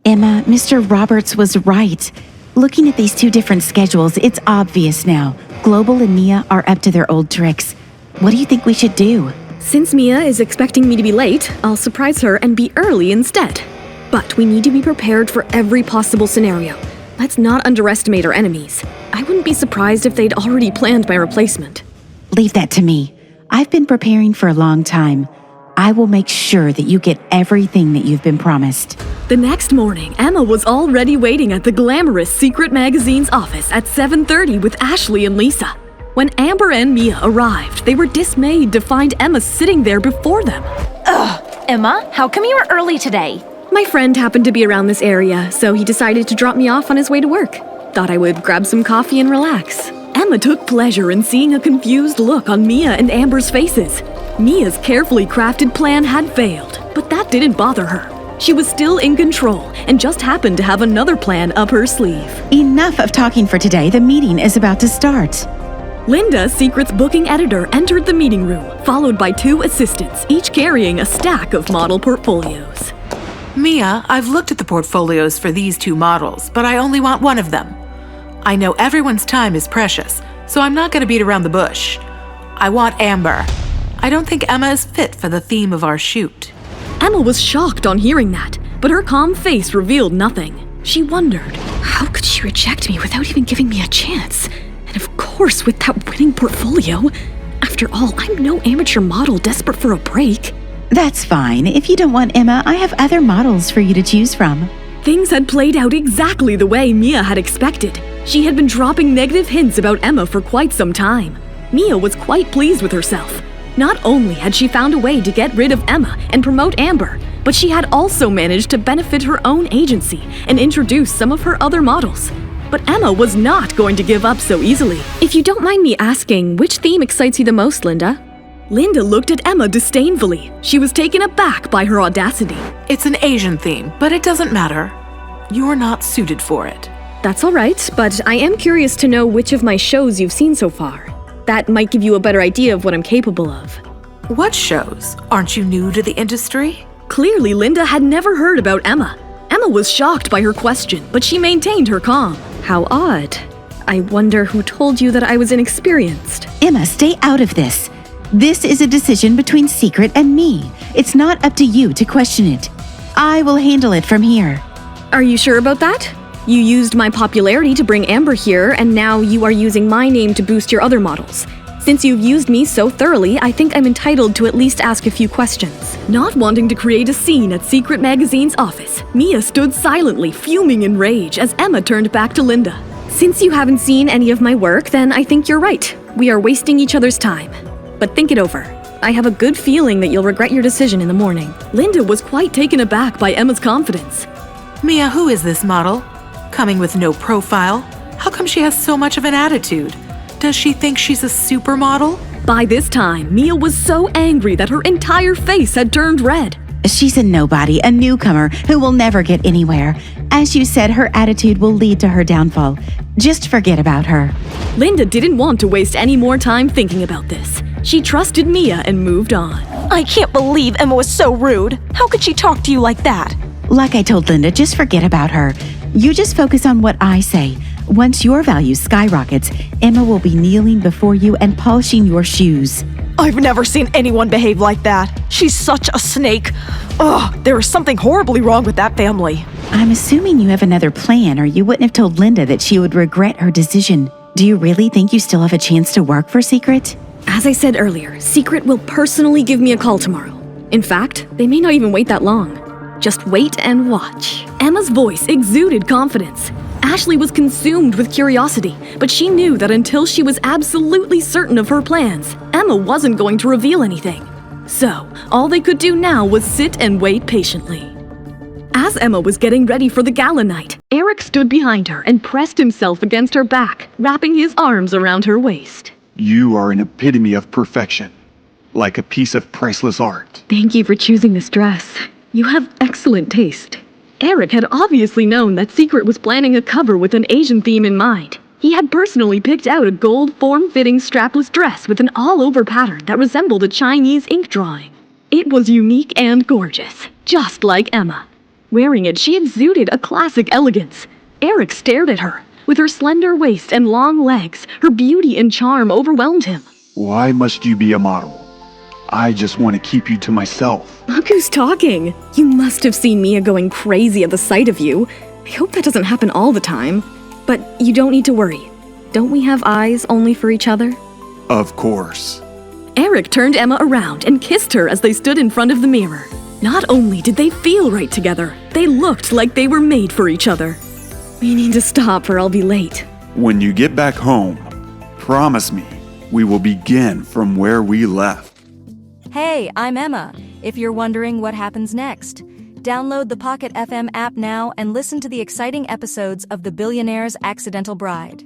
Emma, Mr. Roberts was right. Looking at these two different schedules, it's obvious now. Global and Mia are up to their old tricks. What do you think we should do? Since Mia is expecting me to be late, I'll surprise her and be early instead. But we need to be prepared for every possible scenario. Let's not underestimate our enemies. I wouldn't be surprised if they'd already planned my replacement. Leave that to me. I've been preparing for a long time. I will make sure that you get everything that you've been promised. The next morning, Emma was already waiting at the glamorous Secret Magazine's office at 7:30 with Ashley and Lisa. When Amber and Mia arrived, they were dismayed to find Emma sitting there before them. Ugh, Emma, how come you were early today? My friend happened to be around this area, so he decided to drop me off on his way to work. Thought I would grab some coffee and relax. Emma took pleasure in seeing a confused look on Mia and Amber's faces. Mia's carefully crafted plan had failed, but that didn't bother her. She was still in control and just happened to have another plan up her sleeve. Enough of talking for today. The meeting is about to start. Linda, Secret's booking editor, entered the meeting room, followed by two assistants, each carrying a stack of model portfolios. Mia, I've looked at the portfolios for these two models, but I only want one of them. I know everyone's time is precious, so I'm not going to beat around the bush. I want Amber. I don't think Emma is fit for the theme of our shoot. Emma was shocked on hearing that, but her calm face revealed nothing. She wondered, how could she reject me without even giving me a chance? And of course, with that winning portfolio. After all, I'm no amateur model desperate for a break. That's fine. If you don't want Emma, I have other models for you to choose from. Things had played out exactly the way Mia had expected. She had been dropping negative hints about Emma for quite some time. Mia was quite pleased with herself. Not only had she found a way to get rid of Emma and promote Amber, but she had also managed to benefit her own agency and introduce some of her other models. But Emma was not going to give up so easily. If you don't mind me asking, which theme excites you the most, Linda? Linda looked at Emma disdainfully. She was taken aback by her audacity. It's an Asian theme, but it doesn't matter. You're not suited for it. That's all right, but I am curious to know which of my shows you've seen so far. That might give you a better idea of what I'm capable of. What shows? Aren't you new to the industry? Clearly, Linda had never heard about Emma. Emma was shocked by her question, but she maintained her calm. How odd. I wonder who told you that I was inexperienced. Emma, stay out of this. This is a decision between Secret and me. It's not up to you to question it. I will handle it from here. Are you sure about that? You used my popularity to bring Amber here, and now you are using my name to boost your other models. Since you've used me so thoroughly, I think I'm entitled to at least ask a few questions. Not wanting to create a scene at Secret Magazine's office, Mia stood silently, fuming in rage as Emma turned back to Linda. Since you haven't seen any of my work, then I think you're right. We are wasting each other's time. But think it over. I have a good feeling that you'll regret your decision in the morning. Linda was quite taken aback by Emma's confidence. Mia, who is this model? Coming with no profile? How come she has so much of an attitude? Does she think she's a supermodel? By this time, Mia was so angry that her entire face had turned red. She's a nobody, a newcomer who will never get anywhere. As you said, her attitude will lead to her downfall. Just forget about her. Linda didn't want to waste any more time thinking about this. She trusted Mia and moved on. I can't believe Emma was so rude. How could she talk to you like that? Like I told Linda, just forget about her. You just focus on what I say. Once your value skyrockets, Emma will be kneeling before you and polishing your shoes. I've never seen anyone behave like that. She's such a snake. Ugh, there is something horribly wrong with that family. I'm assuming you have another plan, or you wouldn't have told Linda that she would regret her decision. Do you really think you still have a chance to work for Secret? As I said earlier, Secret will personally give me a call tomorrow. In fact, they may not even wait that long. Just wait and watch. Emma's voice exuded confidence. Ashley was consumed with curiosity, but she knew that until she was absolutely certain of her plans, Emma wasn't going to reveal anything. So, all they could do now was sit and wait patiently. As Emma was getting ready for the gala night, Eric stood behind her and pressed himself against her back, wrapping his arms around her waist. You are an epitome of perfection, like a piece of priceless art. Thank you for choosing this dress. You have excellent taste. Eric had obviously known that Secret was planning a cover with an Asian theme in mind. He had personally picked out a gold form-fitting strapless dress with an all-over pattern that resembled a Chinese ink drawing. It was unique and gorgeous, just like Emma. Wearing it, she exuded a classic elegance. Eric stared at her. With her slender waist and long legs, her beauty and charm overwhelmed him. Why must you be a model? I just want to keep you to myself. Look who's talking. You must have seen Mia going crazy at the sight of you. I hope that doesn't happen all the time. But you don't need to worry. Don't we have eyes only for each other? Of course. Eric turned Emma around and kissed her as they stood in front of the mirror. Not only did they feel right together, they looked like they were made for each other. We need to stop or I'll be late. When you get back home, promise me we will begin from where we left. Hey, I'm Emma. If you're wondering what happens next, download the Pocketfm app now and listen to the exciting episodes of The Billionaire's Accidental Bride.